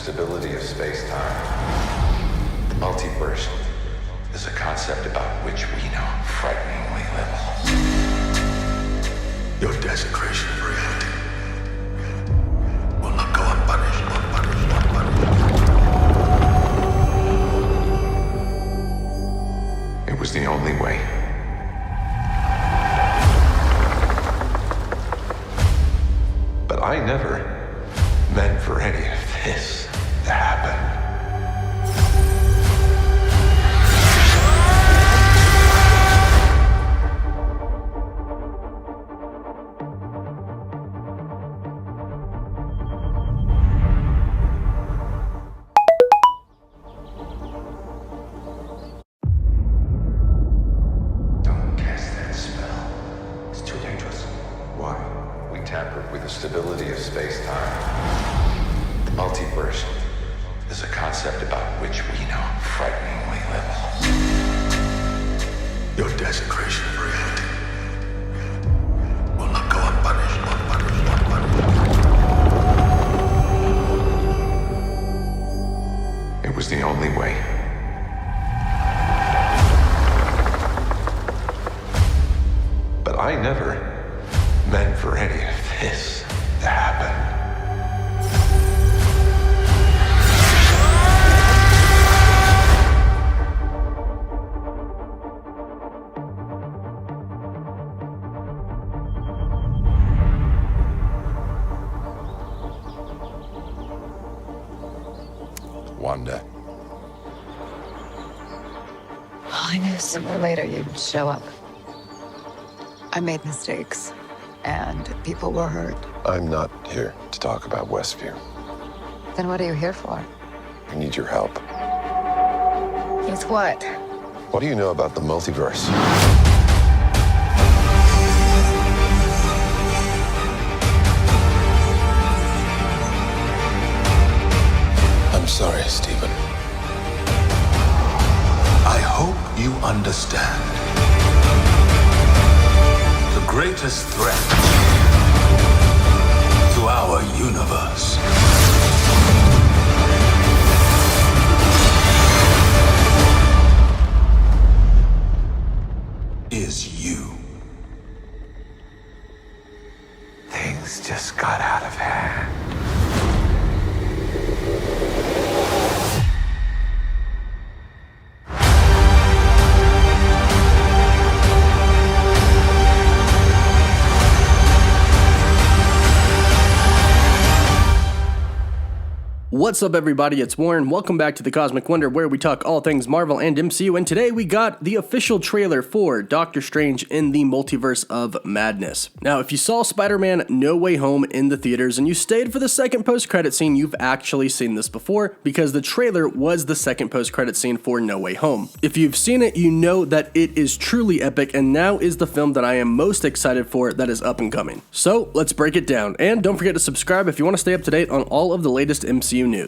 stability of space-time. The multiverse is a concept about which we know frighteningly little. Your desecration of reality will not go unpunished. It was the only way. But I never meant for any of this to happen. Don't cast that spell. It's too dangerous. Why? We tampered with the stability of space-time. The multiverse is a concept about which we know frighteningly little. Your desecration of reality will not go unpunished. It was the only way. But I never meant for any of this to happen. Wanda. I knew sooner or later you'd show up. I made mistakes, and people were hurt. I'm not here to talk about Westview. Then what are you here for? I need your help. With what? What do you know about the multiverse? I'm sorry, Stephen. I hope you understand. The greatest threat to our universe is you. Things just got out of hand. What's up, everybody? It's Warren. Welcome back to the Cosmic Wonder, where we talk all things Marvel and MCU, and today we got the official trailer for Doctor Strange in the Multiverse of Madness. Now, if you saw Spider-Man No Way Home in the theaters and you stayed for the second post-credit scene, you've actually seen this before, because the trailer was the second post-credit scene for No Way Home. If you've seen it, you know that it is truly epic, and now is the film that I am most excited for that is up and coming. So, let's break it down, and don't forget to subscribe if you want to stay up to date on all of the latest MCU news.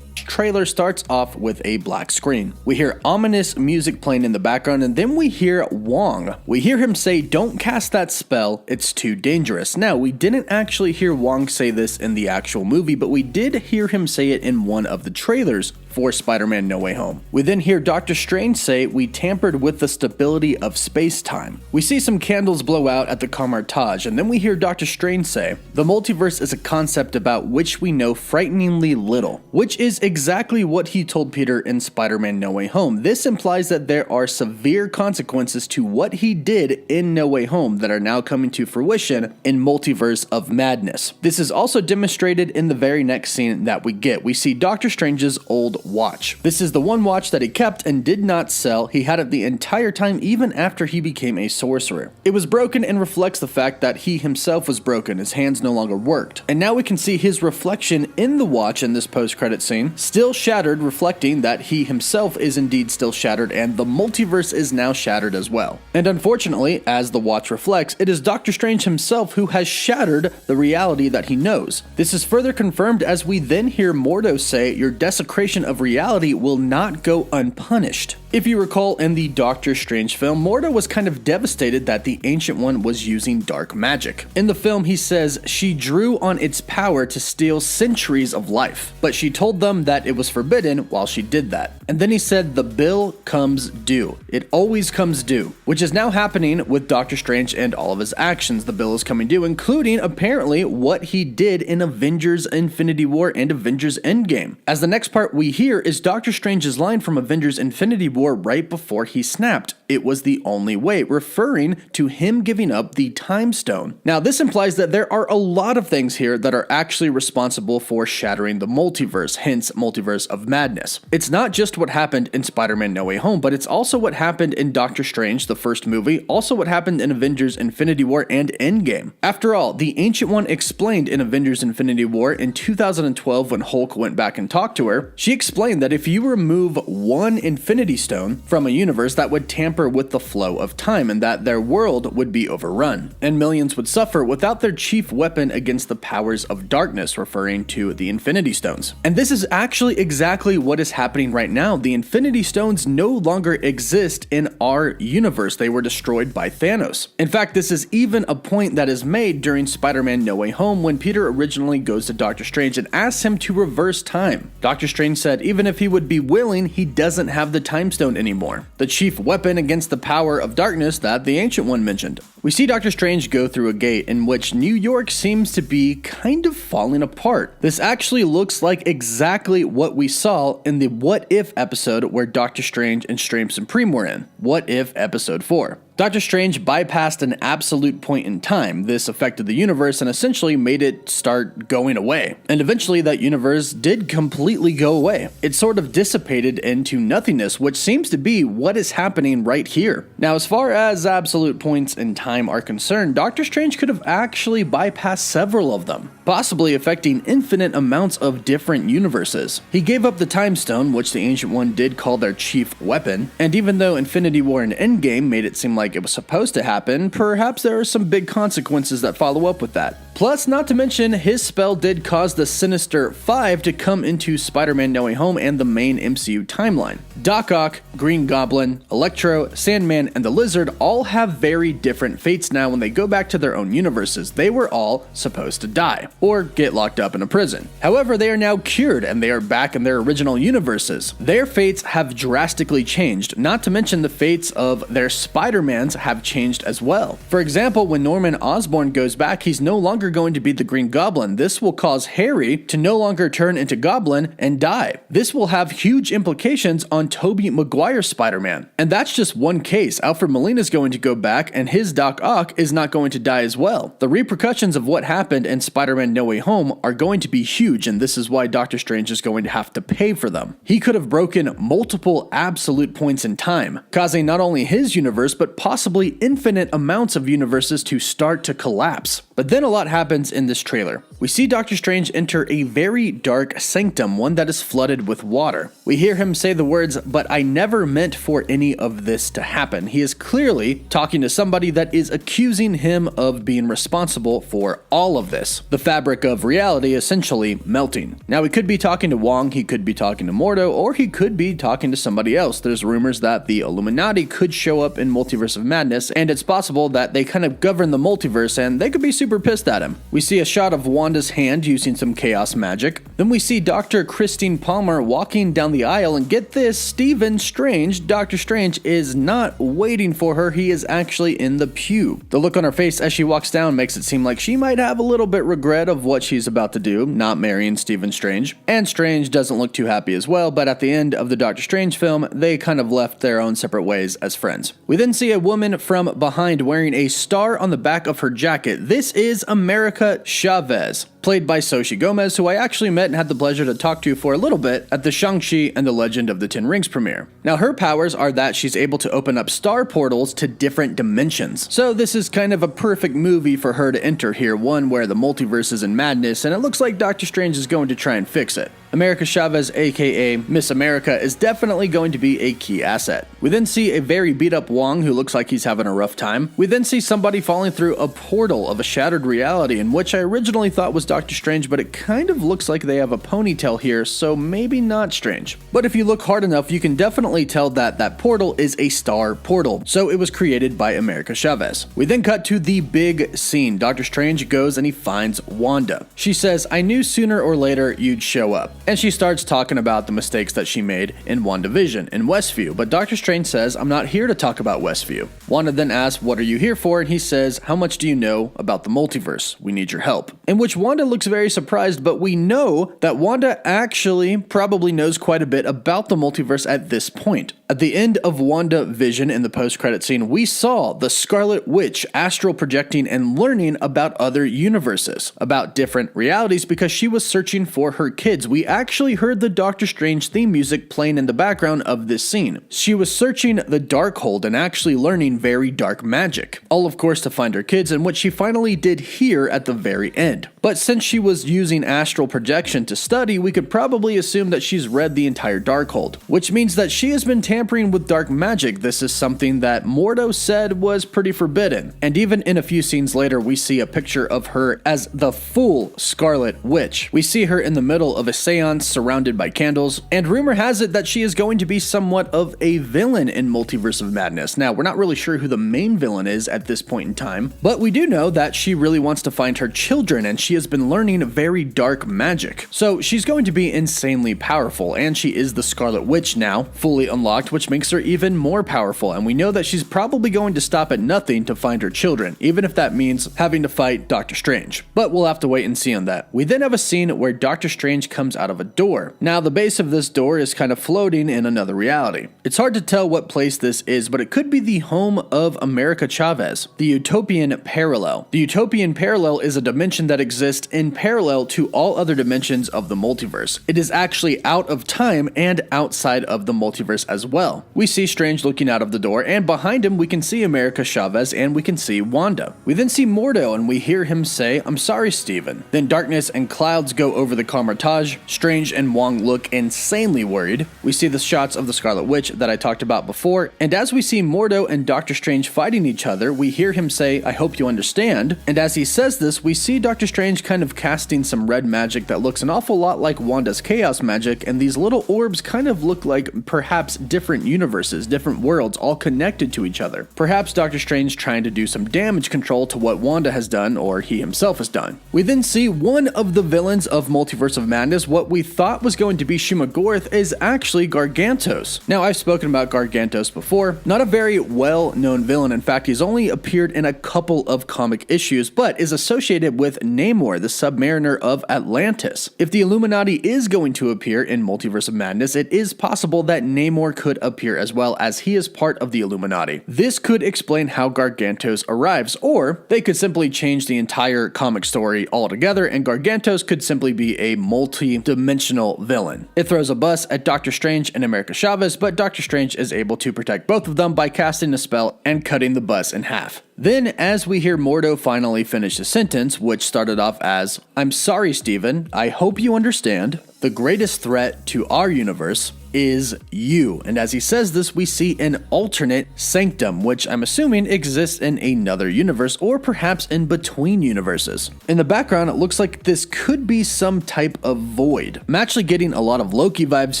Trailer starts off with a black screen. We hear ominous music playing in the background, and then we hear Wong. We hear him say, "Don't cast that spell, it's too dangerous." Now, we didn't actually hear Wong say this in the actual movie, but we did hear him say it in one of the trailers for Spider-Man No Way Home. We then hear Doctor Strange say, "We tampered with the stability of space-time." We see some candles blow out at the Camartage, and then we hear Doctor Strange say, "The multiverse is a concept about which we know frighteningly little," which is exactly what he told Peter in Spider-Man No Way Home. This implies that there are severe consequences to what he did in No Way Home that are now coming to fruition in Multiverse of Madness. This is also demonstrated in the very next scene that we get. We see Doctor Strange's old watch. This is the one watch that he kept and did not sell. He had it the entire time, even after he became a sorcerer. It was broken and reflects the fact that he himself was broken. His hands no longer worked. And now we can see his reflection in the watch in this post-credit scene, still shattered, reflecting that he himself is indeed still shattered, and the multiverse is now shattered as well. And unfortunately, as the watch reflects, it is Doctor Strange himself who has shattered the reality that he knows. This is further confirmed as we then hear Mordo say, "Your desecration of reality will not go unpunished." If you recall, in the Doctor Strange film, Mordo was kind of devastated that the Ancient One was using dark magic. In the film, he says she drew on its power to steal centuries of life, but she told them that it was forbidden while she did that. And then he said the bill comes due. It always comes due, which is now happening with Doctor Strange and all of his actions. The bill is coming due, including apparently what he did in Avengers Infinity War and Avengers Endgame. As the next part we hear is Doctor Strange's line from Avengers Infinity War right before he snapped. It was the only way, referring to him giving up the Time Stone. Now, this implies that there are a lot of things here that are actually responsible for shattering the multiverse, hence Multiverse of Madness. It's not just what happened in Spider-Man No Way Home, but it's also what happened in Doctor Strange, the first movie, also what happened in Avengers Infinity War and Endgame. After all, the Ancient One explained in Avengers Infinity War in 2012 when Hulk went back and talked to her, she explained that if you remove one Infinity Stone from a universe, that would tamper with the flow of time and that their world would be overrun, and millions would suffer without their chief weapon against the powers of darkness, referring to the Infinity Stones. And this is actually exactly what is happening right now. The Infinity Stones no longer exist in our universe. They were destroyed by Thanos. In fact, this is even a point that is made during Spider-Man No Way Home when Peter originally goes to Doctor Strange and asks him to reverse time. Doctor Strange said even if he would be willing, he doesn't have the Time Stone anymore, the chief weapon against the power of darkness that the Ancient One mentioned. We see Doctor Strange go through a gate in which New York seems to be kind of falling apart. This actually looks like exactly what we saw in the What If episode where Doctor Strange and Strange Supreme were in. What If episode 4. Doctor Strange bypassed an absolute point in time. This affected the universe and essentially made it start going away. And eventually that universe did completely go away. It sort of dissipated into nothingness, which seems to be what is happening right here. Now, as far as absolute points in time are concerned, Doctor Strange could have actually bypassed several of them, possibly affecting infinite amounts of different universes. He gave up the Time Stone, which the Ancient One did call their chief weapon, and even though Infinity War and Endgame made it seem like it was supposed to happen, perhaps there are some big consequences that follow up with that. Plus, not to mention, his spell did cause the Sinister Five to come into Spider-Man No Way Home and the main MCU timeline. Doc Ock, Green Goblin, Electro, Sandman, and the Lizard all have very different fates now when they go back to their own universes. They were all supposed to die, or get locked up in a prison. However, they are now cured and they are back in their original universes. Their fates have drastically changed, not to mention the fates of their Spider-Mans have changed as well. For example, when Norman Osborn goes back, he's no longer going to be the Green Goblin. This will cause Harry to no longer turn into Goblin and die. This will have huge implications on Tobey Maguire's Spider-Man. And that's just one case. Alfred Molina is going to go back and his Doc Ock is not going to die as well. The repercussions of what happened in Spider-Man No Way Home are going to be huge, and this is why Doctor Strange is going to have to pay for them. He could have broken multiple absolute points in time, causing not only his universe, but possibly infinite amounts of universes to start to collapse. But then a lot happens in this trailer. We see Doctor Strange enter a very dark sanctum, one that is flooded with water. We hear him say the words, "But I never meant for any of this to happen." He is clearly talking to somebody that is accusing him of being responsible for all of this. The fabric of reality essentially melting. Now, he could be talking to Wong, he could be talking to Mordo, or he could be talking to somebody else. There's rumors that the Illuminati could show up in Multiverse of Madness, and it's possible that they kind of govern the multiverse and they could be super pissed at him. We see a shot of Wanda's hand using some chaos magic. Then we see Dr. Christine Palmer walking down the aisle, and get this, Stephen Strange, Doctor Strange, is not waiting for her, he is actually in the pew. The look on her face as she walks down makes it seem like she might have a little bit regret of what she's about to do, not marrying Stephen Strange. And Strange doesn't look too happy as well, but at the end of the Doctor Strange film, they kind of left their own separate ways as friends. We then see a woman from behind wearing a star on the back of her jacket. This is Amereica Chavez, played by Xochitl Gomez, who I actually met and had the pleasure to talk to for a little bit at the Shang-Chi and the Legend of the Ten Rings premiere. Now, her powers are that she's able to open up star portals to different dimensions. So this is kind of a perfect movie for her to enter here, one where the multiverse is in madness, and it looks like Doctor Strange is going to try and fix it. Amereica Chavez, aka Miss America, is definitely going to be a key asset. We then see a very beat up Wong who looks like he's having a rough time. We then see somebody falling through a portal of a shattered reality, in which I originally thought was Doctor Doctor Strange, but it kind of looks like they have a ponytail here, so maybe not Strange. But if you look hard enough, you can definitely tell that that portal is a star portal, so it was created by Amereica Chavez. We then cut to the big scene. Doctor Strange goes and he finds Wanda. She says, "I knew sooner or later you'd show up." And she starts talking about the mistakes that she made in WandaVision, in Westview, but Doctor Strange says, "I'm not here to talk about Westview." Wanda then asks, "What are you here for?" And he says, "How much do you know about the multiverse? We need your help." In which Wanda looks very surprised, but we know that Wanda actually probably knows quite a bit about the multiverse at this point. At the end of WandaVision, in the post-credit scene, we saw the Scarlet Witch astral projecting and learning about other universes, about different realities, because she was searching for her kids. We actually heard the Doctor Strange theme music playing in the background of this scene. She was searching the Darkhold and actually learning very dark magic, all of course to find her kids, and what she finally did here at the very end. But since she was using astral projection to study, we could probably assume that she's read the entire Darkhold, which means that she has been tampering with dark magic. This is something that Mordo said was pretty forbidden. And even in a few scenes later, we see a picture of her as the full Scarlet Witch. We see her in the middle of a seance surrounded by candles, and rumor has it that she is going to be somewhat of a villain in Multiverse of Madness. Now, we're not really sure who the main villain is at this point in time, but we do know that she really wants to find her children, and she has been learning very dark magic. So she's going to be insanely powerful, and she is the Scarlet Witch now, fully unlocked, which makes her even more powerful, and we know that she's probably going to stop at nothing to find her children, even if that means having to fight Doctor Strange. But we'll have to wait and see on that. We then have a scene where Doctor Strange comes out of a door. Now, the base of this door is kind of floating in another reality. It's hard to tell what place this is, but it could be the home of Amereica Chavez, the Utopian Parallel. The Utopian Parallel is a dimension that exists in parallel to all other dimensions of the multiverse. It is actually out of time and outside of the multiverse as well. We see Strange looking out of the door, and behind him we can see Amereica Chavez and we can see Wanda. We then see Mordo and we hear him say, "I'm sorry, Steven." Then darkness and clouds go over the Camartage. Strange and Wong look insanely worried. We see the shots of the Scarlet Witch that I talked about before, and as we see Mordo and Doctor Strange fighting each other, we hear him say, "I hope you understand." And as he says this, we see Doctor Strange kind of casting some red magic that looks an awful lot like Wanda's chaos magic, and these little orbs kind of look like perhaps different universes, different worlds, all connected to each other. Perhaps Doctor Strange trying to do some damage control to what Wanda has done, or he himself has done. We then see one of the villains of Multiverse of Madness. What we thought was going to be Shumagorath is actually Gargantos. Now, I've spoken about Gargantos before. Not a very well-known villain. In fact, he's only appeared in a couple of comic issues, but is associated with Namor, the Submariner of Atlantis. If the Illuminati is going to appear in Multiverse of Madness, it is possible that Namor could appear as well, as he is part of the Illuminati. This could explain how Gargantos arrives, or they could simply change the entire comic story altogether, and Gargantos could simply be a multi-dimensional villain. It throws a bus at Doctor Strange and Amereica Chavez, but Doctor Strange is able to protect both of them by casting a spell and cutting the bus in half. Then, as we hear Mordo finally finish the sentence, which started off as, "I'm sorry, Steven, I hope you understand, the greatest threat to our universe is you." And as he says this, we see an alternate sanctum, which I'm assuming exists in another universe, or perhaps in between universes. In the background, it looks like this could be some type of void. I'm actually getting a lot of Loki vibes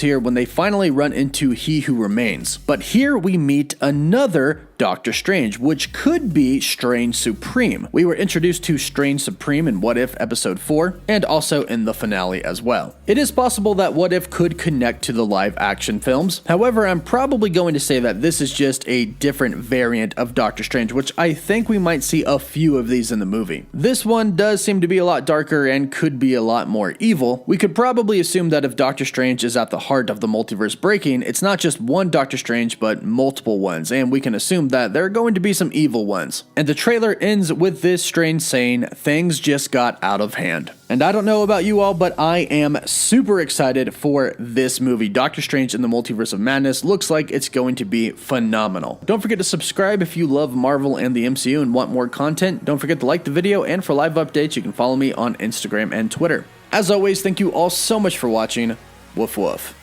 here when they finally run into He Who Remains. But here we meet another Doctor Strange, which could be Strange Supreme. We were introduced to Strange Supreme in What If Episode 4, and also in the finale as well. It is possible that What If could connect to the live action films. However, I'm probably going to say that this is just a different variant of Doctor Strange, which I think we might see a few of these in the movie. This one does seem to be a lot darker and could be a lot more evil. We could probably assume that if Doctor Strange is at the heart of the multiverse breaking, it's not just one Doctor Strange, but multiple ones, and we can assume that there are going to be some evil ones. And the trailer ends with this Strange saying, "Things just got out of hand." And I don't know about you all, but I am super excited for this movie. Doctor Strange in the Multiverse of Madness looks like it's going to be phenomenal. Don't forget to subscribe if you love Marvel and the MCU and want more content. Don't forget to like the video, and for live updates, you can follow me on Instagram and Twitter. As always, thank you all so much for watching. Woof woof.